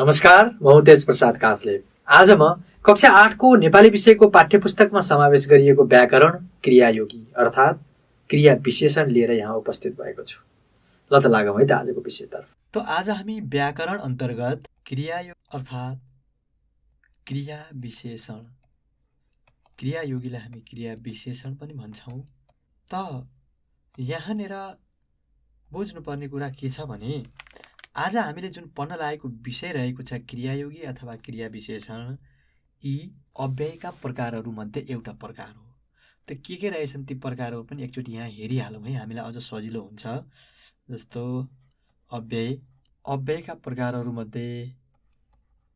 नमस्कार, म तेज प्रसाद काफले। आज म कक्षा 8 को नेपाली विषयको पाठ्यपुस्तकमा समावेश गरिएको व्याकरण क्रियायोगी अर्थात् क्रिया विशेषण लिएर यहाँ उपस्थित भएको छु। ल त लागौँ है त आजको विषयतर्फ। तो आज हामी व्याकरण अन्तर्गत क्रियायोग अर्थात् क्रिया विशेषण, क्रियायोगीलाई हामी क्रिया विशेषण पनि भन्छौँ। त यहाँनिर बुझ्नुपर्ने कुरा के छ भने आज हामीले जुन पढ्न लागेको विषय रहेको छ क्रियायोगी अथवा क्रिया विशेषण, यी अव्ययका प्रकारहरूमध्ये एउटा प्रकार हो। त के रहेछन् ती प्रकारहरू पनि एकचोटि यहाँ हेरिहालौँ है, हामीलाई अझ सजिलो हुन्छ। जस्तो अव्ययका प्रकारहरूमध्ये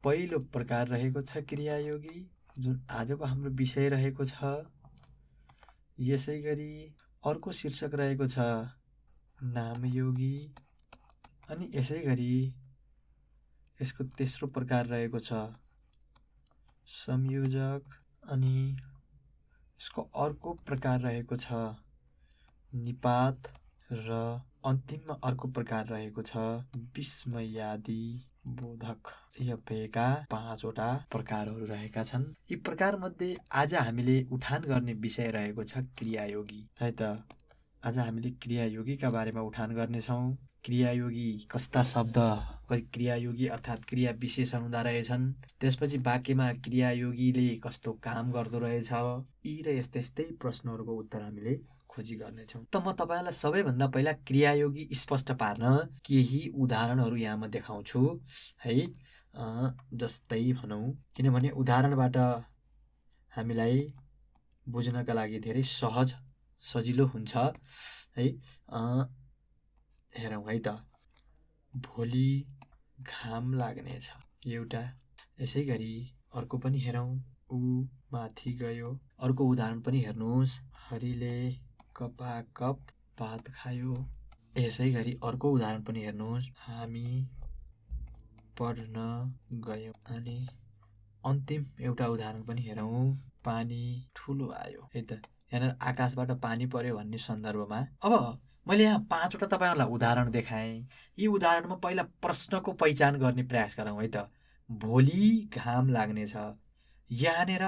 पहिलो प्रकार रहेको छ क्रियायोगी, जुन आजको हाम्रो विषय रहेको छ। यसै गरी अर्को शीर्षक रहेको छ नामयोगी, अनि यसै गरी यसको तेस्रो प्रकार रहेको छ संयोजक, अनि यसको अर्को प्रकार रहेको छ निपात, र अन्तिममा अर्को प्रकार रहेको छ विस्मयादि बोधक। यी अव्ययका 5 वटा प्रकारहरू रहेका छन्। यी प्रकारमध्ये आज हामीले उठान गर्ने विषय रहेको छ क्रियायोगी है त। आज हामीले क्रियायोगीका बारेमा उठान गर्नेछौँ। क्रियायोगी कस्ता शब्द, क्रियायोगी अर्थात् क्रिया विशेषण हुँदा रहेछन्, त्यसपछि वाक्यमा क्रियायोगीले कस्तो काम गर्दो रहेछ, यी र यस्तै यस्तै प्रश्नहरूको उत्तर हामीले खोजी गर्नेछौँ। त म तपाईँलाई सबैभन्दा पहिला क्रियायोगी स्पष्ट पार्न केही उदाहरणहरू यहाँ म देखाउँछु है। जस्तै भनौँ, किनभने उदाहरणबाट हामीलाई बुझ्नका लागि धेरै सहज सजिलो हुन्छ है। हेरौँ है त। भोलि घाम लाग्नेछ एउटा, यसै गरी अर्को पनि हेरौँ, ऊ माथि गयो। अर्को उदाहरण पनि हेर्नुहोस्, हरिले कपाकप भात खायो। यसै गरी अर्को उदाहरण पनि हेर्नुहोस्, हामी पढ्न गयौँ। अनि अन्तिम एउटा उदाहरण पनि हेरौँ, पानी ठुलो आयो है त। यहाँ आकाशबाट पानी पर्यो भन्ने सन्दर्भमा अब मैले यहाँ 5 वटा तपाईँहरूलाई उदाहरण देखाएँ। यी उदाहरणमा पहिला प्रश्नको पहिचान गर्ने प्रयास गरौँ है त। भोलि घाम लाग्नेछ, यहाँनिर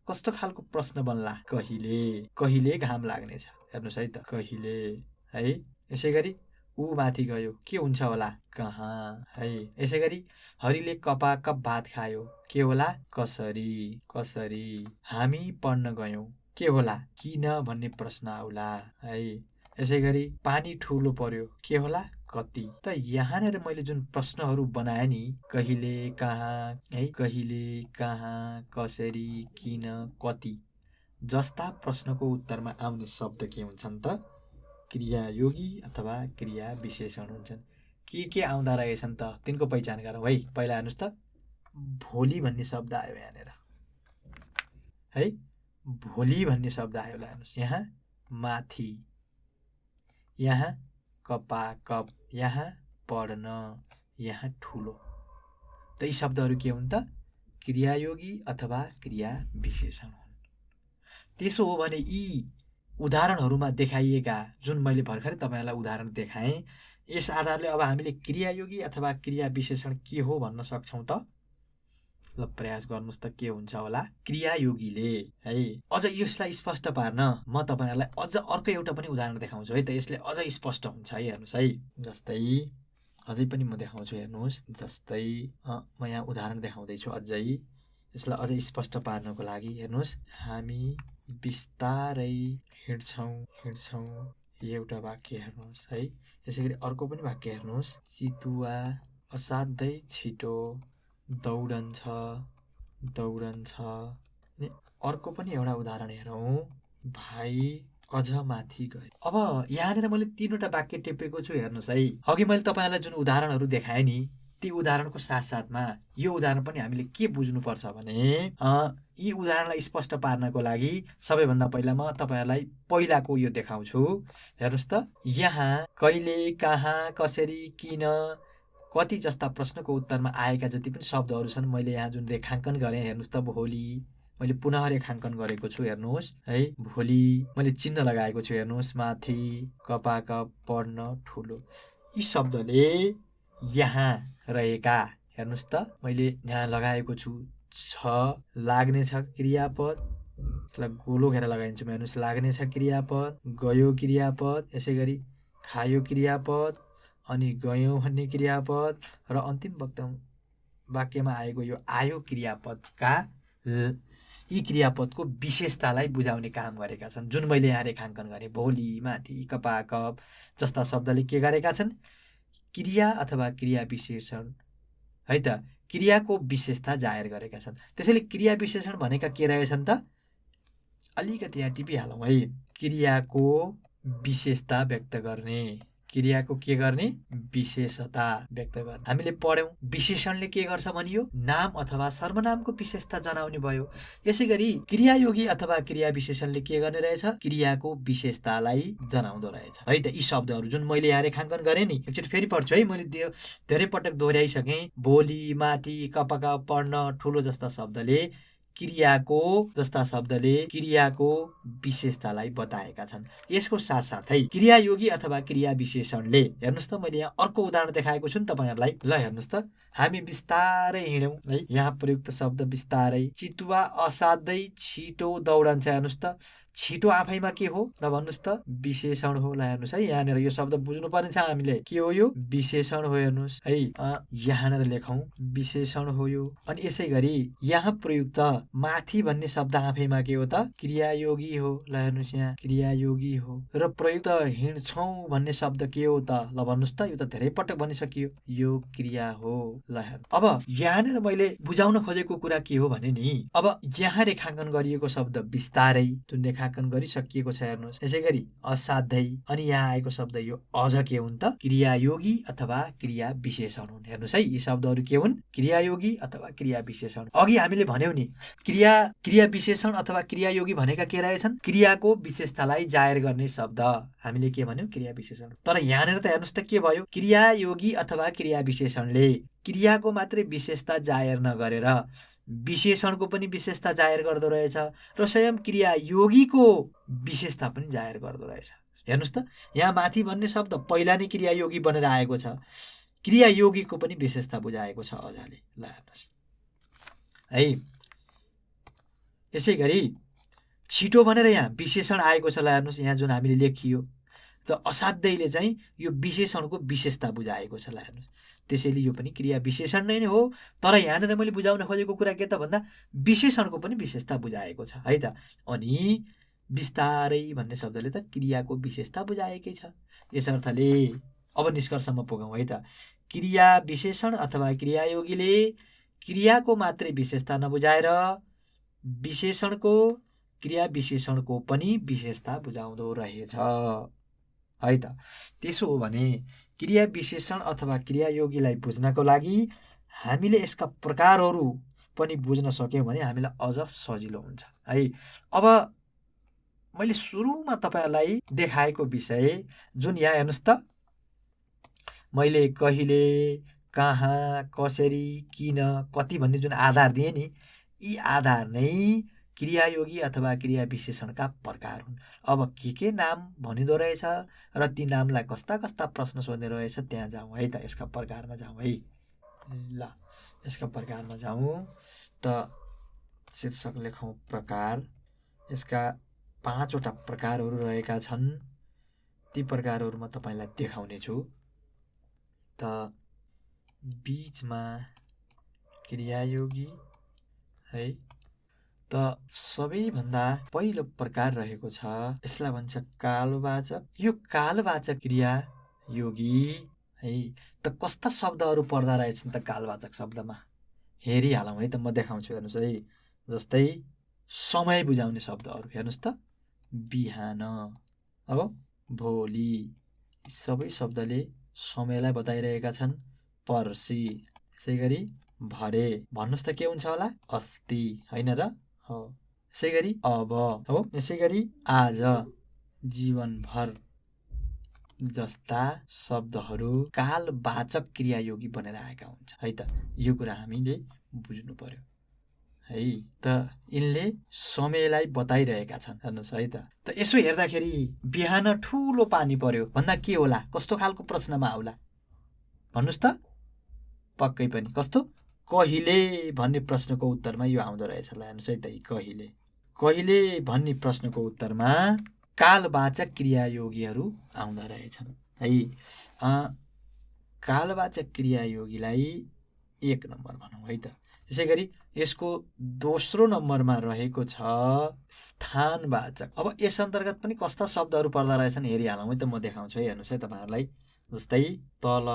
कस्तो खालको प्रश्न बन्ला? कहिले घाम लाग्नेछ? हेर्नुहोस् है त, कहिले है। यसै गरी ऊ माथि गयो, के हुन्छ होला? कहाँ है। यसै गरी हरिले कपाकप भात खायो, के होला? कसरी। हामी पढ्न गयौँ, के होला? किन भन्ने प्रश्न आउला है। यसै गरी पानी ठुलो पर्यो, के होला? कति। त यहाँनिर मैले जुन प्रश्नहरू बनाएँ नि, कहिले, कहाँ है, कहिले, कहाँ, कसरी, किन, कति जस्ता प्रश्नको उत्तरमा आउने शब्द के हुन्छन् त? क्रियायोगी अथवा क्रिया विशेषण हुन्छन्। के आउँदा रहेछन् त तिनको पहिचान गरौँ है। पहिला हेर्नुहोस् त, भोलि भन्ने शब्द आयो यहाँनिर है। भोलि भन्ने शब्द आयो, हेर्नुहोस् यहाँ माथि, यहाँ कपाकप, यहाँ पढ्न, यहाँ ठुलो। त यी शब्दहरू के हुन् त? क्रियायोगी अथवा क्रिया विशेषण हुन्। त्यसो हो भने यी उदाहरणहरूमा देखाइएका जुन मैले भर्खरै तपाईँहरूलाई उदाहरण देखाएँ, यस आधारले अब हामीले क्रियायोगी अथवा क्रिया विशेषण के हो भन्न सक्छौँ त? ल प्रयास गर्नुहोस् त के हुन्छ होला। क्रियायोगीले है, अझ यसलाई स्पष्ट पार्न म तपाईँहरूलाई अझ अर्को एउटा पनि उदाहरण देखाउँछु है त। यसले अझ स्पष्ट हुन्छ है। हेर्नुहोस् है, जस्तै अझै पनि म देखाउँछु, हेर्नुहोस्। जस्तै म यहाँ उदाहरण देखाउँदैछु अझै यसलाई अझै स्पष्ट पार्नको लागि। हेर्नुहोस्, हामी बिस्तारै हिँड्छौँ, एउटा वाक्य हेर्नुहोस् है। यसै गरी अर्को पनि वाक्य हेर्नुहोस्, चितुवा असाध्यै छिटो दौडन्छ। अनि अर्को पनि एउटा उदाहरण हेरौँ, भाइ अझ माथि गए। अब यहाँनिर मैले 3 वटा वाक्य टिपेको छु, हेर्नुहोस् है। अघि मैले तपाईँहरूलाई जुन उदाहरणहरू देखाएँ नि, ती उदाहरणको साथसाथमा यो उदाहरण पनि हामीले के बुझ्नुपर्छ भने यी उदाहरणलाई स्पष्ट पार्नको लागि सबैभन्दा पहिला म तपाईँहरूलाई पहिलाको यो देखाउँछु। हेर्नुहोस् त, यहाँ कहिले, कहाँ, कसरी, किन, कति जस्ता प्रश्नको उत्तरमा आएका जति पनि शब्दहरू छन्, मैले यहाँ जुन रेखाङ्कन गरेँ, हेर्नुहोस् त। भोलि मैले पुनः रेखाङ्कन गरेको छु, हेर्नुहोस् है। भोलि मैले चिन्ह लगाएको छु, हेर्नुहोस्। माथि, कपाकप, पढ्न, ठुलो। यी शब्दले यहाँ रहेका हेर्नुहोस् त मैले यहाँ लगाएको छु छ लाग्ने छ क्रियापद, त्यसलाई गोलो घेरा लगाइदिन्छु म। हेर्नुहोस् लाग्ने छ क्रियापद, गयो क्रियापद, यसै गरी खायो क्रियापद, अनि गयौँ भन्ने क्रियापद र अन्तिम वाक्यमा आएको यो आयो क्रियापदका यी क्रियापदको विशेषतालाई बुझाउने काम गरेका छन्, जुन मैले यहाँ रेखाङ्कन गरेँ। भोलि, माथि, कपा, कप जस्ता शब्दले के गरेका छन्? क्रिया अथवा क्रिया विशेषण है त क्रियाको विशेषता जाहेर गरेका छन्। त्यसैले क्रिया विशेषण भनेका के रहेछन् त? अलिकति यहाँ टिपिहालौँ है। क्रियाको विशेषता व्यक्त गर्ने, क्रियाको के गर्ने? विशेषता व्यक्त गर्ने। हामीले पढ्यौँ विशेषणले के गर्छ भनियो? नाम अथवा सर्वनामको विशेषता जनाउने भयो। यसै गरी क्रियायोगी अथवा क्रिया विशेषणले के गर्ने रहेछ? क्रियाको विशेषतालाई जनाउँदो रहेछ है त। यी शब्दहरू जुन मैले यहाँ रेखाङ्कन गरेँ नि, एकचोटि फेरि पढ्छु है। मैले धेरै पटक दोहोऱ्याइसकेँ। भोलि, माथि, कपका, पढ्न, ठुलो जस्ता शब्दले क्रियाको विशेषतालाई बताएका छन्। यसको साथसाथै क्रियायोगी अथवा क्रिया विशेषणले, हेर्नुहोस् त मैले यहाँ अर्को उदाहरण देखाएको छु नि तपाईँहरूलाई। ल हेर्नुहोस् त, हामी बिस्तारै हिँड्यौँ है। यहाँ प्रयुक्त शब्द बिस्तारै। चितुवा असाध्यै छिटो दौडन्छ। हेर्नुहोस् त, छिटो आफैमा के हो? ल भन्नुहोस् त, विशेषण हो। ल हेर्नुहोस् है, यहाँनिर यो शब्द बुझ्नुपर्ने छ हामीले। के हो यो? विशेषण हो। हेर्नुहोस् है, यहाँनिर लेखौँ विशेषण हो यो। अनि यसै गरी यहाँ प्रयुक्त माथि भन्ने शब्द आफैमा के हो त? क्रियायोगी हो। ल हेर्नुहोस् यहाँ क्रियायोगी हो। र प्रयुक्त हिँड्छौँ भन्ने शब्द के हो त? ल भन्नुहोस् त, यो त धेरै पटक भनिसकियो, यो क्रिया हो। ल हेर्नु, अब यहाँनिर मैले बुझाउन खोजेको कुरा के हो भने नि, अब यहाँ रेखाङ्कन गरिएको शब्द बिस्तारै, जुन रेखाङ्कन गरिसकिएको छ। हेर्नुहोस्, यसै गरी असाध्यै, अनि यहाँ आएको शब्द यो अझ के हुन् त? क्रियायोगी अथवा क्रिया विशेषण हुन्। हेर्नुहोस् है, यी शब्दहरू के हुन्? क्रियायोगी अथवा क्रिया विशेषण। अघि हामीले भन्यौँ नि, क्रिया विशेषण अथवा क्रियायोगी भनेका के रहेछन्? क्रियाको विशेषतालाई जाहेर गर्ने शब्द हामीले के भन्यौँ? क्रिया विशेषण। तर यहाँनिर त हेर्नुहोस् त के भयो? क्रियायोगी अथवा क्रिया विशेषणले क्रियाको मात्रै विशेषता जाहेर नगरेर विशेषणको पनि विशेषता जाहेर गर्दो रहेछ र स्वयं क्रियायोगीको विशेषता पनि जाहेर गर्दो रहेछ। हेर्नुहोस् त, यहाँ माथि भन्ने शब्द पहिला नै क्रियायोगी बनेर आएको छ, क्रियायोगीको पनि विशेषता बुझाएको छ अझले। ल हेर्नुहोस् है, यसै गरी छिटो भनेर यहाँ विशेषण आएको छ। ल हेर्नुहोस् यहाँ जुन हामीले लेखियो, त असाध्यैले चाहिँ यो विशेषणको विशेषता बुझाएको छ। ल हेर्नुहोस्, त्यसैले यो पनि क्रिया विशेषण नै हो। तर यहाँनिर मैले बुझाउन खोजेको कुरा के त भन्दा विशेषणको पनि विशेषता बुझाएको छ है त। अनि बिस्तारै भन्ने शब्दले त क्रियाको विशेषता बुझाएकै छ। यस अर्थले अब निष्कर्षमा पुगौँ है त। क्रिया विशेषण अथवा क्रियायोगीले क्रियाको मात्रै विशेषता नबुझाएर विशेषणको, क्रिया विशेषणको पनि विशेषता बुझाउँदो रहेछ है त। त्यसो हो भने क्रिया विशेषण अथवा क्रियायोगीलाई बुझ्नको लागि हामीले यसका प्रकारहरू पनि बुझ्न सक्यौँ भने हामीलाई अझ सजिलो हुन्छ है। अब मैले सुरुमा तपाईँहरूलाई देखाएको विषय जुन यहाँ हेर्नुहोस् त, मैले कहिले, कहाँ, कसरी, किन, कति भन्ने जुन आधार दिएँ नि, यी आधार नै क्रियायोगी अथवा क्रिया विशेषणका प्रकार हुन्। अब के नाम भनिँदो रहेछ र ती नामलाई कस्ता कस्ता प्रश्न सोध्ने रहेछ त्यहाँ जाउँ है त। यसका प्रकारमा जाउँ है। ल यसका प्रकारमा जाउँ त शीर्षक लेखौँ प्रकार। यसका 5 वटा प्रकारहरू रहेका छन्। ती प्रकारहरू म तपाईँलाई देखाउने छु। त बीचमा क्रियायोगी है, त सबैभन्दा पहिलो प्रकार रहेको छ, यसलाई भन्छ कालवाचक। यो कालवाचक क्रियायोगी है, त कस्ता शब्दहरू पर्दा रहेछन् त कालवाचक शब्दमा हेरिहालौँ है त। म देखाउँछु हेर्नुहोस् है। जस्तै समय बुझाउने शब्दहरू हेर्नुहोस् त, बिहान, अब भोलि, सबै शब्दले समयलाई बताइरहेका छन्। पर्सि, यसै गरी भरे, भन्नुहोस् त के हुन्छ होला? अस्ति, होइन र? हो। यसै गरी अब, हो। यसै गरी आज, जीवनभर जस्ता शब्दहरू कालवाचक क्रियायोगी बनेर आएका हुन्छ है त। यो कुरा हामीले बुझ्नु पर्यो है। त यिनले समयलाई बताइरहेका छन् हेर्नुहोस् है त। त यसो हेर्दाखेरि बिहान ठुलो पानी पर्यो भन्दा के होला? कस्तो खालको प्रश्नमा आउला भन्नुहोस् त? पक्कै पनि कस्तो कहिले भन्ने प्रश्नको उत्तरमा यो आउँदो रहेछ। ल हेर्नुहोस् है त कहिले कहिले भन्ने प्रश्नको उत्तरमा कालवाचक क्रियायोगीहरू आउँदो रहेछन् है। कालवाचक क्रियायोगीलाई 1 नम्बर भनौँ है त। त्यसै गरी यसको दोस्रो नम्बरमा रहेको छ स्थानवाचक। अब यस अन्तर्गत पनि कस्ता शब्दहरू पर्दा रहेछन् हेरिहालौँ है त, म देखाउँछु है। हेर्नुहोस् है तपाईँहरूलाई, जस्तै तल,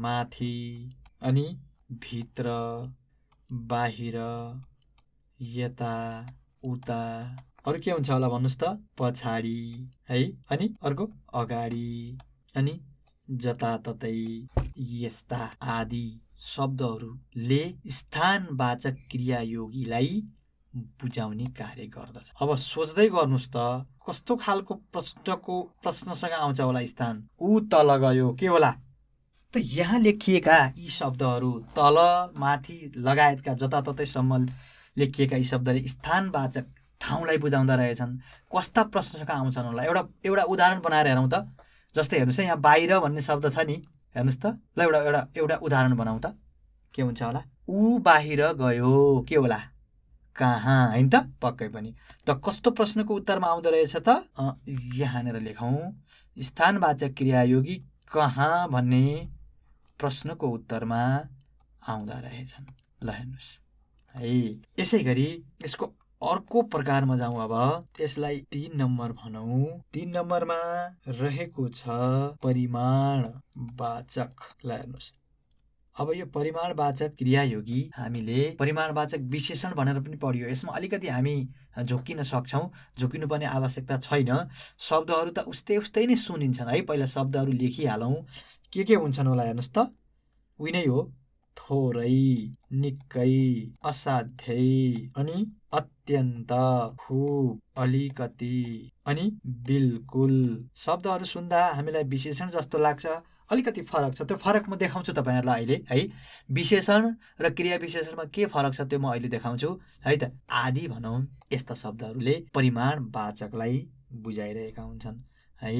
माथि, अनि भित्र, बाहिर, यता, उता। अरू के हुन्छ होला भन्नुहोस् त, पछाडि है, अनि अर्को अगाडि, अनि जताततै, यस्ता आदि शब्दहरूले स्थानवाचक क्रियायोगीलाई बुझाउने कार्य गर्दछ। अब सोच्दै गर्नुहोस् त कस्तो खालको प्रश्नसँग आउँछ होला स्थान। ऊ तल गयो, के होला त यहाँ लेखिएका यी शब्दहरू तल, माथि लगायतका जताततैसम्म लेखिएका यी शब्दले स्थानवाचक ठाउँलाई बुझाउँदा रहेछन्। कस्ता प्रश्नसँग आउँछन् होला एउटा उदाहरण बनाएर हेरौँ त। जस्तै हेर्नुहोस् है, यहाँ बाहिर भन्ने शब्द छ नि, हेर्नुहोस् त। ल एउटा उदाहरण बनाउँ त। के हुन्छ होला, ऊ बाहिर गयो, के होला, कहाँ, होइन त, पक्कै पनि। त कस्तो प्रश्नको उत्तरमा आउँदो रहेछ त, यहाँनिर लेखौँ, स्थानवाचक क्रियायोगी कहाँ भन्ने प्रश्नको उत्तरमा आउँदा रहेछन्। ल हेर्नुहोस् है। यसै गरी यसको अर्को प्रकारमा जाउँ। अब त्यसलाई 3 नम्बर भनौँ। 3 नम्बरमा रहेको छ परिमाणवाचक। ल हेर्नुहोस्, अब यो परिमाणवाचक क्रियायोगी हामीले परिमाणवाचक विशेषण भनेर पनि पढियो। यसमा अलिकति हामी झुक्किन सक्छौँ, झुक्किनुपर्ने आवश्यकता छैन। शब्दहरू त उस्तै नै सुनिन्छन् है। पहिला शब्दहरू लेखिहालौँ, के हुन्छन् होला हेर्नुहोस् त। उही नै हो, थोरै, निकै, असाध्यै, अनि अत्यन्त, खुब, अलिकति, अनि बिल्कुल। शब्दहरू सुन्दा हामीलाई विशेषण जस्तो लाग्छ, अलिकति फरक छ। त्यो फरक म देखाउँछु तपाईँहरूलाई अहिले है। विशेषण र क्रिया विशेषणमा के फरक छ त्यो म अहिले देखाउँछु है त। आदि भनौँ, यस्ता शब्दहरूले परिमाणवाचकलाई बुझाइरहेका हुन्छन् है।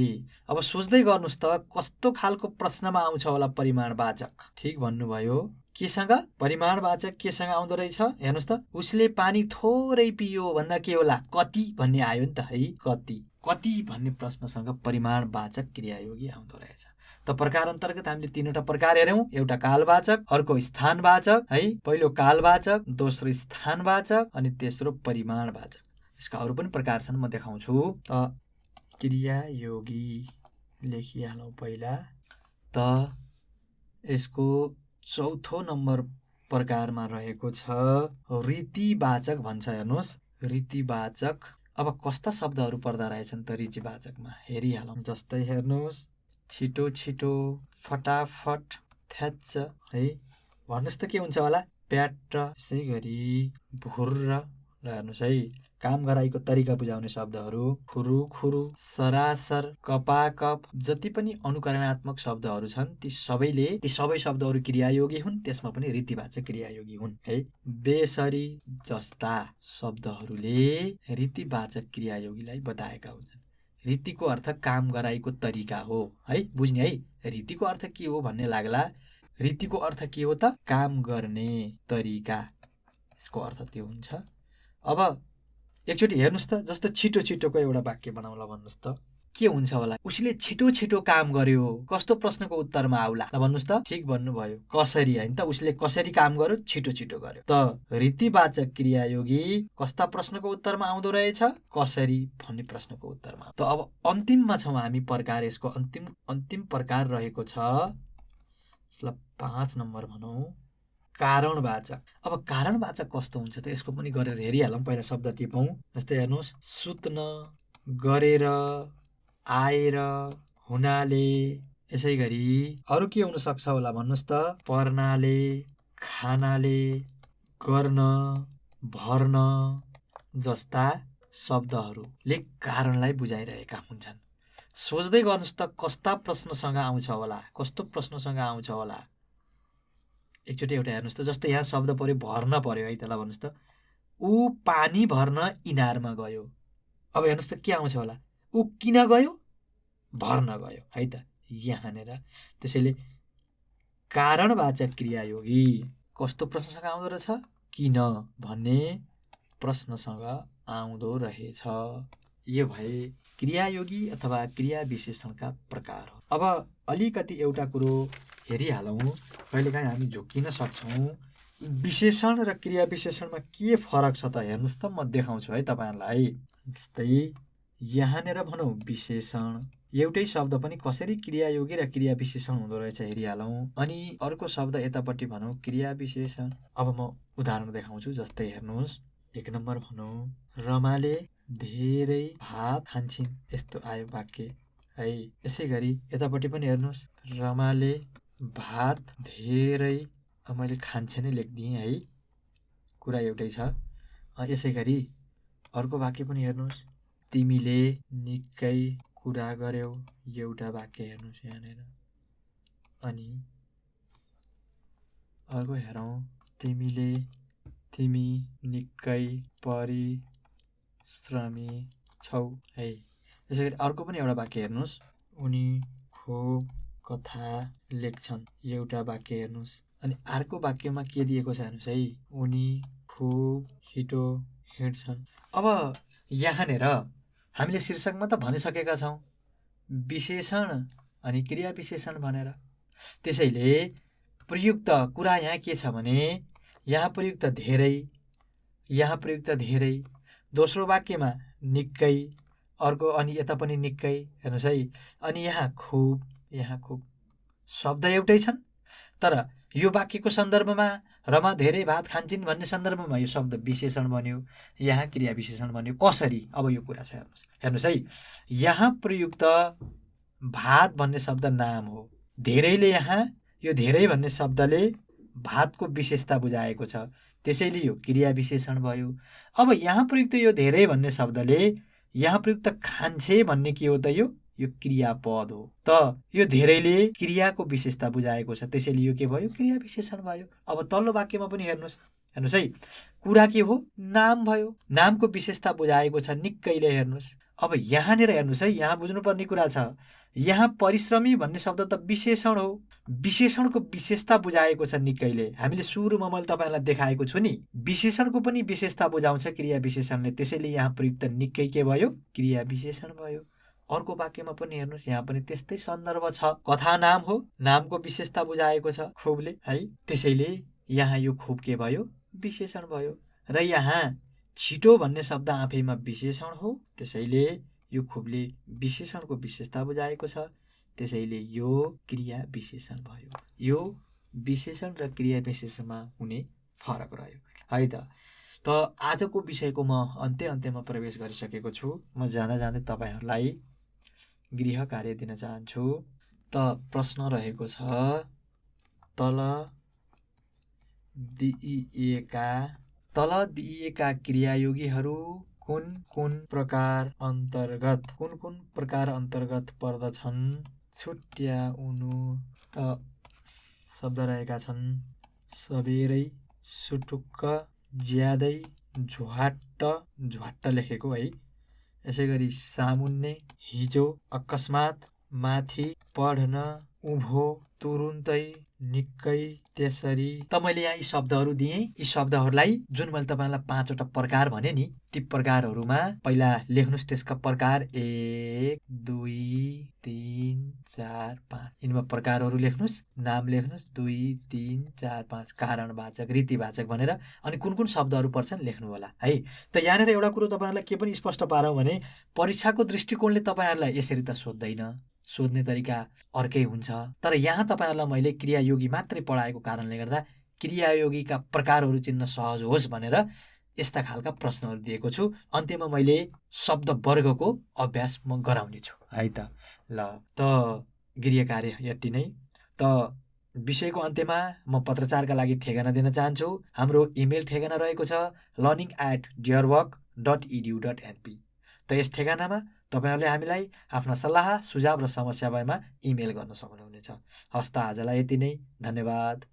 अब सोच्दै गर्नुहोस् त कस्तो खालको प्रश्नमा आउँछ होला परिमाणवाचक। ठिक भन्नुभयो, केसँग, परिमाणवाचक केसँग आउँदो रहेछ हेर्नुहोस् त। उसले पानी थोरै पियो भन्दा के होला, कति भन्ने आयो नि त है। कति भन्ने प्रश्नसँग परिमाणवाचक क्रियायोगी आउँदो रहेछ। त प्रकार अन्तर्गत हामीले 3वटा प्रकार हेऱ्यौँ। एउटा कालवाचक, अर्को स्थानवाचक है। पहिलो कालवाचक, दोस्रो स्थानवाचक, अनि तेस्रो परिमाणवाचक। यसका अरू पनि प्रकार छन्, म देखाउँछु। त क्रियायोगी लेखिहालौँ पहिला त। यसको चौथो नम्बर प्रकारमा रहेको छ रीतिवाचक भन्छ। हेर्नुहोस्, रीतिवाचक। अब कस्ता शब्दहरू पर्दा रहेछन् त रीतिवाचकमा हेरिहालौँ। जस्तै हेर्नुहोस्, छिटो छिटो, फटाफट, थ्याच्च है। भन्नुहोस् त के हुन्छ होला, प्याट्ट। यसै गरी भुर्र। र हेर्नुहोस् है, काम गराइको तरिका बुझाउने शब्दहरू खुरु खुरु, सरासर, कपाकप। जति पनि अनुकरणात्मक शब्दहरू छन् ती सबै शब्दहरू क्रियायोगी हुन्, त्यसमा पनि रीतिवाचक क्रियायोगी हुन् है। बेसरी जस्ता शब्दहरूले रीतिवाचक क्रियायोगीलाई बताएका हुन्छन्। रीतिको अर्थ काम गराइको तरिका हो है, बुझ्ने है। रीतिको अर्थ के हो भन्ने लाग्ला, रीतिको अर्थ के हो त, काम गर्ने तरिका, यसको अर्थ त्यो हुन्छ। अब एकचोटि हेर्नुहोस् त, जस्तो छिटो छिटोको एउटा वाक्य बनाउला भन्नुहोस् त, के हुन्छ होला। उसले छिटो छिटो काम गर्यो, कस्तो प्रश्नको उत्तरमा आउला ल भन्नुहोस् त। ठिक भन्नुभयो, कसरी, होइन त। उसले कसरी काम गर्यो, छिटो छिटो गर्यो। त रीतिवाचक क्रियायोगी कस्ता प्रश्नको उत्तरमा आउँदो रहेछ, कसरी भन्ने प्रश्नको उत्तरमा। त अब अन्तिममा छौँ हामी प्रकार। यसको अन्तिम प्रकार रहेको छ, यसलाई 5 नम्बर भनौँ, कारणवाचक। अब कारणवाचक कस्तो हुन्छ त, यसको पनि गरेर हेरिहालौँ। पहिला शब्द टिपौँ। जस्तै हेर्नुहोस्, सुत्न, गरेर, आएर, हुनाले। यसै गरी अरू के हुन सक्छ होला भन्नुहोस् त, पर्नाले, खानाले, गर्न, भर्न जस्ता शब्दहरूले कारणलाई बुझाइरहेका हुन्छन्। सोच्दै गर्नुहोस् त कस्ता प्रश्नसँग आउँछ होला, कस्तो प्रश्नसँग आउँछ होला। एकचोटि एउटा हेर्नुहोस् त, जस्तै यहाँ शब्द पर्यो भर्न पर्यो है त। ल भन्नुहोस् त, ऊ पानी भर्न इनारमा गयो। अब हेर्नुहोस् त के आउँछ होला, ऊ किन गयो, भर्न गयो है त यहाँनिर। त्यसैले कारणवाचक क्रियायोगी कस्तो प्रश्नसँग आउँदो रहेछ, किन भन्ने प्रश्नसँग आउँदो रहेछ। यो भए क्रियायोगी अथवा क्रिया विशेषणका प्रकार हो। अब अलिकति एउटा कुरो हेरिहालौँ, कहिलेकाहीँ हामी झुक्किन सक्छौँ। विशेषण र क्रिया विशेषणमा के फरक छ त हेर्नुहोस् त, म देखाउँछु है तपाईँहरूलाई। जस्तै यहाँनिर भनौँ विशेषण, एउटै शब्द पनि कसरी क्रियायोगी र क्रिया विशेषण हुँदो रहेछ हेरिहालौँ। अनि अर्को शब्द यतापट्टि भनौँ क्रिया विशेषण। अब म उदाहरण देखाउँछु। जस्तै हेर्नुहोस्, 1 नम्बर भनौँ, रमाले धेरै भात खान्छिन्, यस्तो आयो वाक्य है। यसै गरी यतापट्टि पनि हेर्नुहोस्, रमाले भात धेरै, मैले खान्छे नै लेखिदिएँ है, कुरा एउटै छ। यसै गरी अर्को वाक्य पनि हेर्नुहोस्, तिमीले निकै कुरा गर्यौ, एउटा वाक्य हेर्नुहोस् यहाँनिर। अनि अर्को हेरौँ, तिमी निकै परिश्रमी छौ है। यसै गरी अर्को पनि एउटा वाक्य हेर्नुहोस्, उनी खुब कथा लेख्छन्, एउटा वाक्य हेर्नुहोस्। अनि अर्को वाक्यमा के दिएको छ हेर्नुहोस् है, उनी खुब छिटो हिँड्छन्। अब यहाँनिर हामीले शीर्षकमा त भनिसकेका छौँ विशेषण अनि क्रिया विशेषण भनेर। त्यसैले प्रयुक्त कुरा यहाँ के छ भने, यहाँ प्रयुक्त धेरै, यहाँ प्रयुक्त धेरै, दोस्रो वाक्यमा निकै, अर्को अनि यता पनि निकै हेर्नुहोस् है। अनि यहाँ खुब शब्द एउटै छन्, तर यो वाक्यको सन्दर्भमा रमा धेरै भात खान्छिन् भन्ने सन्दर्भमा यो शब्द विशेषण बन्यो, यहाँ क्रिया विशेषण बन्यो। कसरी? अब यो कुरा छ हेर्नुहोस् है। यहाँ प्रयुक्त भात भन्ने शब्द नाम हो, धेरैले यहाँ यो धेरै भन्ने शब्दले भातको विशेषता बुझाएको छ, त्यसैले यो क्रिया विशेषण भयो। अब यहाँ प्रयुक्त यो धेरै भन्ने शब्दले यहाँ प्रयुक्त खान्छे भन्ने के हो त, यो क्रियापद हो। त यो धेरैले क्रियाको विशेषता बुझाएको छ, त्यसैले यो के भयो, क्रिया विशेषण भयो। अब तल्लो वाक्यमा पनि हेर्नुहोस् है, कुरा के हो, नाम भयो, नामको विशेषता बुझाएको छ निकैले हेर्नुहोस्। अब यहाँनिर हेर्नुहोस् है, यहाँ बुझ्नुपर्ने कुरा छ, यहाँ परिश्रमी भन्ने शब्द त विशेषण हो, विशेषणको विशेषता बुझाएको छ निकैले। हामीले सुरुमा मैले तपाईँलाई देखाएको छु नि, विशेषणको पनि विशेषता बुझाउँछ क्रिया विशेषणले, त्यसैले यहाँ प्रयुक्त निकै के भयो, क्रिया विशेषण भयो। अर्को वाक्यमा पनि हेर्नुहोस्, यहाँ पनि त्यस्तै सन्दर्भ छ, कथा नाम हो, नामको विशेषता बुझाएको छ खुबले है, त्यसैले यहाँ यो खुब के भयो, विशेषण भयो। र यहाँ छिटो भन्ने शब्द आफैमा विशेषण हो, त्यसैले यो खुबले विशेषणको विशेषता बुझाएको छ, त्यसैले यो क्रिया विशेषण भयो। यो विशेषण र क्रिया विशेषणमा हुने फरक रह्यो है त। आजको विषयको म अन्त्यमा प्रवेश गरिसकेको छु। म जाँदै तपाईँहरूलाई गृह कार्य दिन चाहन्छु। त प्रश्न रहेको छ, तल दिइएका क्रियायोगीहरू कुन प्रकार अन्तर्गत पर्दछन्, छुट्याउनु। त शब्द रहेका छन्, सबेरै, सुटुक्क, ज्यादै, झ्वाट्ट लेखेको है। यसै गरी सामुन्ने, हिजो, अकस्मात, माथि, पढ्न, उँभो, तुरुन्तै, निकै, त्यसरी। त मैले यहाँ यी शब्दहरू दिएँ। यी शब्दहरूलाई जुन मैले तपाईँलाई 5वटा प्रकार भने नि, ती प्रकारहरूमा पहिला लेख्नुहोस् त्यसका प्रकार 1 2 3 4 5। यिनमा प्रकारहरू लेख्नुहोस्, नाम लेख्नुहोस्, 2 3 4 5, कारणवाचक, रीतिवाचक भनेर। अनि कुन शब्दहरू पर्छन् लेख्नु होला है। त यहाँनिर एउटा कुरो तपाईँहरूलाई के पनि स्पष्ट पारौँ भने, परीक्षाको दृष्टिकोणले तपाईँहरूलाई यसरी त सोध्दैन, सोध्ने तरिका अर्कै हुन्छ। तर यहाँ तपाईँहरूलाई मैले क्रियायोगी मात्रै पढाएको कारणले गर्दा क्रियायोगीका प्रकारहरू चिन्न सहज होस् भनेर यस्ता खालका प्रश्नहरू दिएको छु। अन्त्यमा मैले शब्द वर्गको अभ्यास म गराउने छु है त। ल त गृह कार्य यति नै। त विषयको अन्त्यमा म पत्रचारका लागि ठेगाना दिन चाहन्छु। हाम्रो इमेल ठेगाना रहेको छ learning@dearwork.edu.np। त यस ठेगानामा तपाईँहरूले हामीलाई आफ्ना सल्लाह, सुझाव र समस्या भएमा इमेल गर्न सक्नुहुनेछ। हस्त आजलाई यति नै, धन्यवाद।